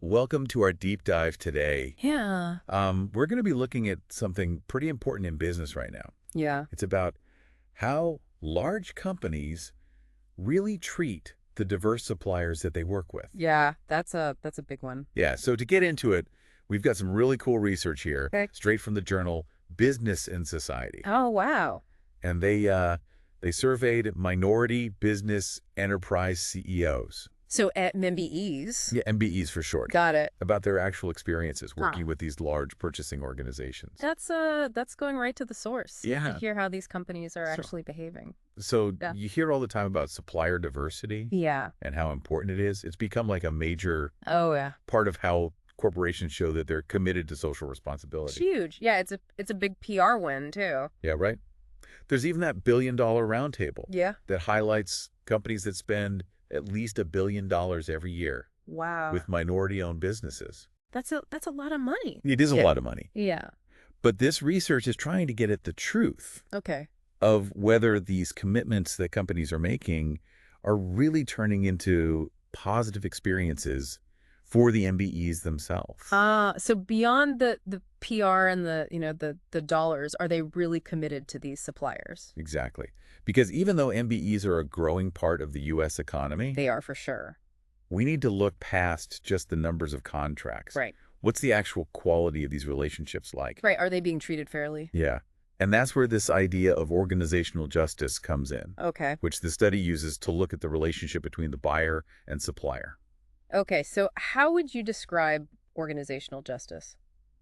Welcome to our deep dive today. Yeah. We're going to be looking at something pretty important in business right now. Yeah. It's about how large companies really treat the diverse suppliers that they work with. Yeah. That's a big one. Yeah, so to get into it, we've got some really cool research here, Okay. straight from the journal Business and Society. Oh, wow. And they surveyed minority business enterprise CEOs. So at MBEs. Yeah, MBEs for short. Got it. About their actual experiences working with these large purchasing organizations. That's going right to the source. Yeah. To hear how these companies are actually behaving. So Yeah. you hear all the time about supplier diversity Yeah. and how important it is. It's become like a major Oh, yeah. part of how corporations show that they're committed to social It's responsibility. huge. Yeah, it's a big PR win too. Yeah, right? There's even that billion-dollar roundtable Yeah. that highlights companies that spend at least $1 billion every year Wow. with minority-owned businesses. That's a lot of money. It is a lot of money. Yeah. But this research is trying to get at the truth Okay. of whether these commitments that companies are making are really turning into positive experiences for the MBEs themselves. So beyond the PR and the dollars, are they really committed to these suppliers? Exactly. Because even though MBEs are a growing part of the U.S. economy, They are for sure. we need to look past just the numbers of contracts. Right. What's the actual quality of these relationships like? Right. Are they being treated fairly? Yeah. And that's where this idea of organizational justice comes in, Okay. which the study uses to look at the relationship between the buyer and supplier. Okay, so how would you describe organizational justice?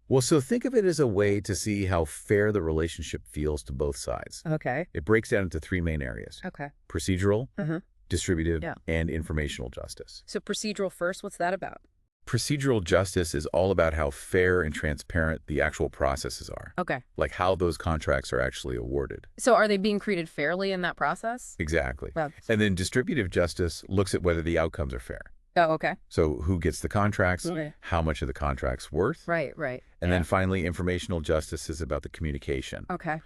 Well, so think of it as a way to see how fair the relationship feels to both sides. Okay. It breaks down into three main areas: Okay. procedural, Mhm. distributive, Yeah. and informational justice. So procedural first, what's that about? Procedural justice is all about how fair and transparent the actual processes are, Okay. like how those contracts are actually awarded. So are they being treated fairly in that process? Exactly. Well, And then distributive justice looks at whether the outcomes are fair. oh, okay. So who gets the contracts, Okay. how much of the contract's worth, Right. and Yeah. then finally informational justice is about the communication. Okay.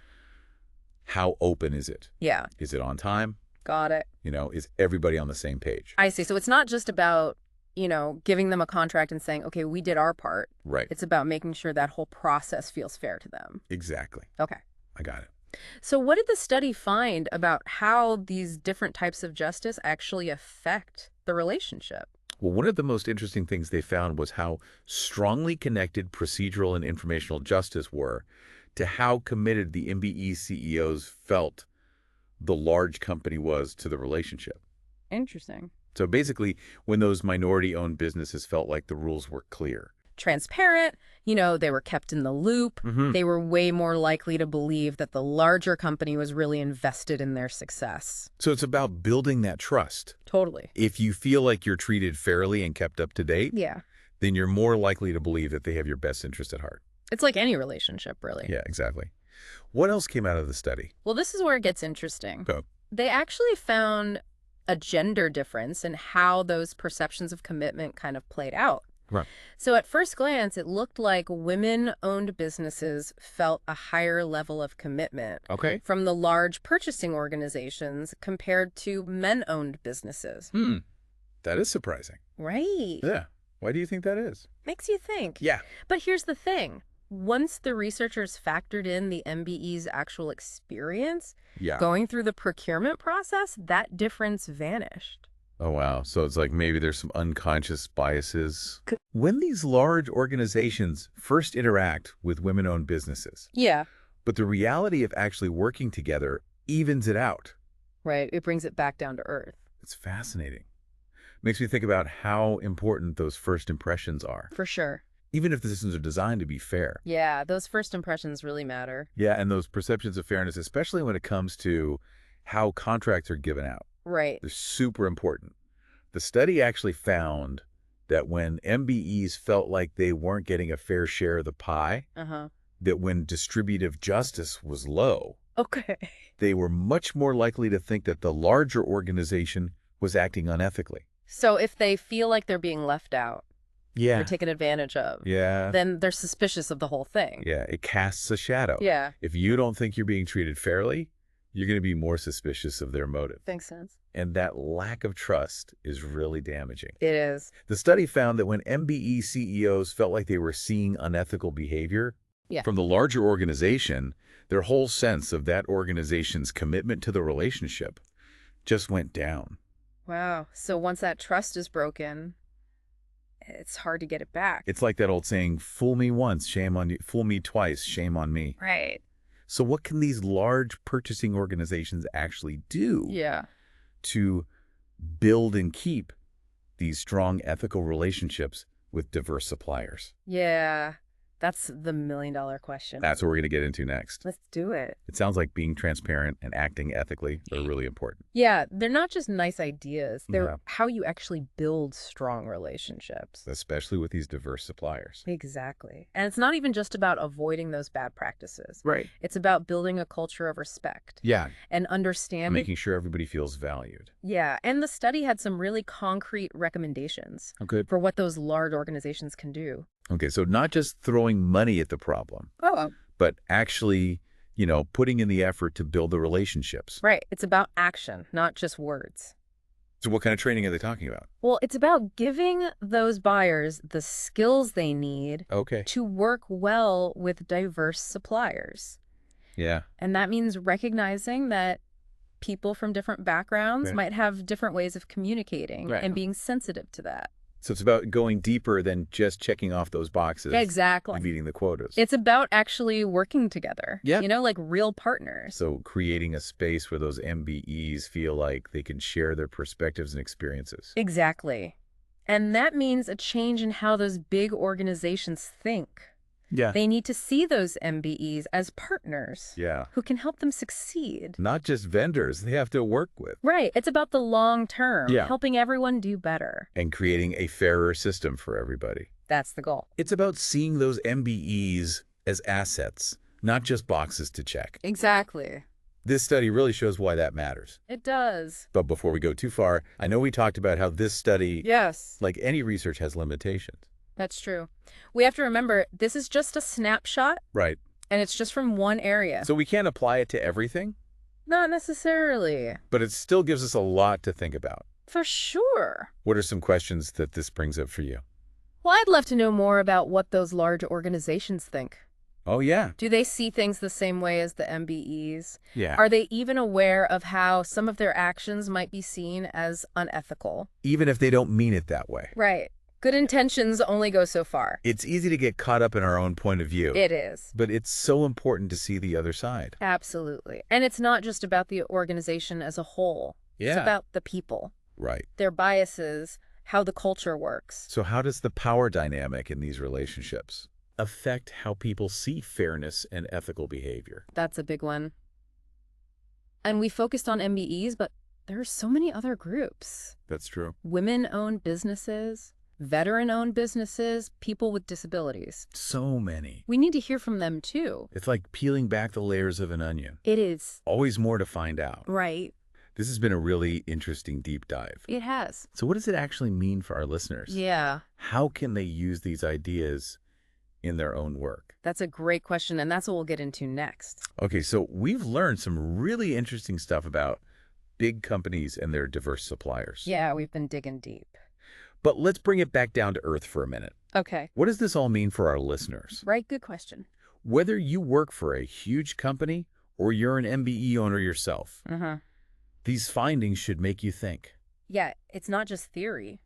How open is it? Yeah. Is it on time? Got it. Is everybody on the same page? I see. So it's not just about, giving them a contract and saying, okay, we did our part. Right. It's about making sure that whole process feels fair to them. Exactly. Okay. I got it. So what did the study find about how these different types of justice actually affect the relationship? Well, one of the most interesting things they found was how strongly connected procedural and informational justice were to how committed the MBE CEOs felt the large company was to the relationship. Interesting. So basically, when those minority-owned businesses felt like the rules were clear. Transparent, they were kept in the loop. Mm-hmm. They were way more likely to believe that the larger company was really invested in their success. So it's about building that trust. Totally. If you feel like you're treated fairly and kept up to date, Yeah. then you're more likely to believe that they have your best interest at heart. It's like any relationship, really. Yeah, exactly. What else came out of the study? Well, this is where it gets interesting. Okay. They actually found a gender difference in how those perceptions of commitment kind of played out. Right. So at first glance, it looked like women-owned businesses felt a higher level of commitment Okay. from the large purchasing organizations compared to men-owned businesses. That is surprising. Right. Yeah. Why do you think that is? Makes you think. Yeah. But here's the thing. Once the researchers factored in the MBE's actual experience Yeah. going through the procurement process, that difference vanished. Oh, wow. So it's like maybe there's some unconscious biases. When these large organizations first interact with women-owned businesses, Yeah. but the reality of actually working together evens it out. Right. It brings it back down to earth. It's fascinating. Makes me think about how important those first impressions are, For sure. even if the systems are designed to be fair. Yeah, those first impressions really matter. Yeah, and those perceptions of fairness, especially when it comes to how contracts are given out. Right. They're super important. The study actually found that when MBEs felt like they weren't getting a fair share of the pie, Uh-huh. that when distributive justice was low, Okay. they were much more likely to think that the larger organization was acting unethically. So if they feel like they're being left out, Yeah. they're taken advantage of, Yeah. then they're suspicious of the whole thing. Yeah. It casts a shadow. Yeah. If you don't think you're being treated fairly, You're going to be more suspicious of their motive. Makes sense. And that lack of trust is really damaging. It is. The study found that when MBE CEOs felt like they were seeing unethical behavior Yeah. from the larger organization, their whole sense of that organization's commitment to the relationship just went down. Wow. So once that trust is broken, it's hard to get it back. It's like that old saying, fool me once, shame on you. Fool me twice, shame on me. Right. So what can these large purchasing organizations actually do Yeah. to build and keep these strong ethical relationships with diverse suppliers? Yeah. That's the million-dollar question. That's what we're going to get into next. Let's do it. It sounds like being transparent and acting ethically are really important. Yeah, they're not just nice ideas. They're Yeah. how you actually build strong relationships. Especially with these diverse suppliers. Exactly. And it's not even just about avoiding those bad practices. Right. It's about building a culture of respect Yeah. and understanding. Making sure everybody feels valued. Yeah, and the study had some really concrete recommendations Okay. for what those large organizations can do. Okay, so not just throwing money at the problem, Oh, but actually, putting in the effort to build the relationships. right. It's about action, not just words. So what kind of training are they talking about? Well, it's about giving those buyers the skills they need Okay. to work well with diverse suppliers. Yeah. And that means recognizing that people from different backgrounds Right. might have different ways of communicating Right. and being sensitive to that. So it's about going deeper than just checking off those boxes Exactly. and meeting the quotas. It's about actually working together. Yeah. Like real partners. So creating a space where those MBEs feel like they can share their perspectives and experiences. Exactly. And that means a change in how those big organizations think. Yeah. They need to see those MBEs as partners Yeah. who can help them succeed. Not just vendors they have to work with. Right. It's about the long term, Yeah. helping everyone do better. And creating a fairer system for everybody. That's the goal. It's about seeing those MBEs as assets, not just boxes to check. Exactly. This study really shows why that matters. It does. But before we go too far, I know we talked about how this study, Yes. like any research, has limitations. That's true. We have to remember this is just a snapshot Right. and it's just from one area. So we can't apply it to everything, Not necessarily. but it still gives us a lot to think about. For sure. What are some questions that this brings up for you? Well, I'd love to know more about what those large organizations think. Oh, yeah. Do they see things the same way as the MBEs? Yeah. Are they even aware of how some of their actions might be seen as unethical? Even if they don't mean it that way. Right. Good intentions only go so far. It's easy to get caught up in our own point of view. It is. But it's so important to see the other side. Absolutely. And it's not just about the organization as a whole. Yeah. It's about the people, Right. their biases, how the culture works. So how does the power dynamic in these relationships affect how people see fairness and ethical behavior? That's a big one. And we focused on MBEs, but there are so many other groups. That's true. Women-owned businesses, veteran-owned businesses, people with disabilities. So many. We need to hear from them too. It's like peeling back the layers of an onion. It is. Always more to find out. Right. This has been a really interesting deep dive. It has. So what does it actually mean for our listeners? Yeah. How can they use these ideas in their own work? That's a great question, and that's what we'll get into next. Okay, so we've learned some really interesting stuff about big companies and their diverse suppliers. Yeah, we've been digging deep. But let's bring it back down to earth for a minute. Okay. What does this all mean for our listeners? Right, good question. Whether you work for a huge company or you're an MBE owner yourself, these findings should make you think. Yeah, it's not just theory.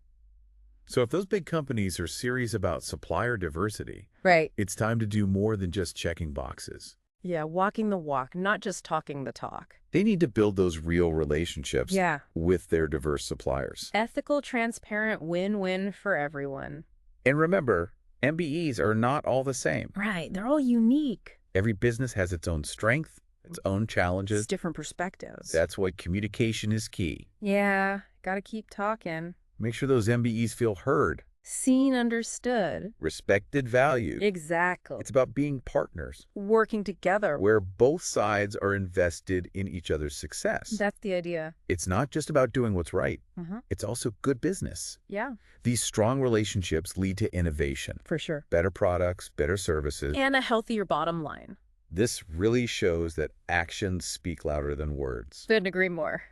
So if those big companies are serious about supplier diversity, Right. it's time to do more than just checking boxes. Yeah, walking the walk, not just talking the talk. They need to build those real relationships Yeah. with their diverse suppliers. Ethical, transparent, win-win for everyone. And remember, MBEs are not all the same. Right, they're all unique. Every business has its own strength, its own challenges. It's different perspectives. That's why communication is key. Yeah, gotta keep talking. Make sure those MBEs feel heard, Seen, understood. respected, valued. Exactly. It's about being partners, working together. where both sides are invested in each other's success. That's the idea. It's not just about doing what's right. Uh-huh. It's also good business. Yeah, These strong relationships lead to innovation, for sure. better products, better services. And a healthier bottom line. This really shows that actions speak louder than words Couldn't agree more.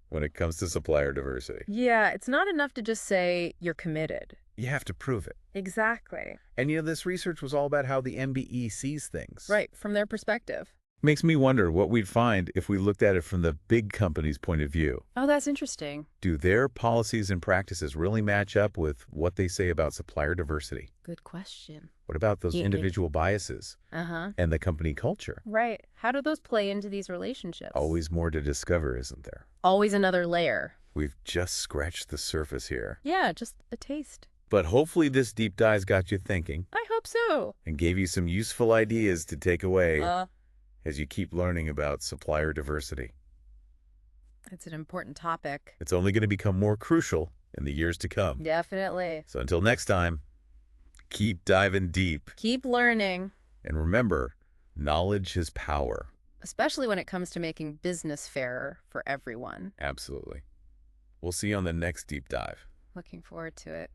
when it comes to supplier diversity. Yeah, it's not enough to just say you're committed. You have to prove it. Exactly. And this research was all about how the MBE sees things. Right, from their perspective. Makes me wonder what we'd find if we looked at it from the big company's point of view. Oh, that's interesting. Do their policies and practices really match up with what they say about supplier diversity? Good question. What about those Yeah. individual biases Uh-huh. and the company culture? Right. How do those play into these relationships? Always more to discover, isn't there? Always another layer. We've just scratched the surface here. Yeah, just a taste. But hopefully this deep dive's got you thinking I hope so. and gave you some useful ideas to take away Uh, as you keep learning about supplier diversity. it's an important topic. It's only going to become more crucial in the years to come. Definitely. So until next time, keep diving deep. Keep learning, And remember, knowledge is power. especially when it comes to making business fairer for everyone. Absolutely. We'll see you on the next deep dive. Looking forward to it.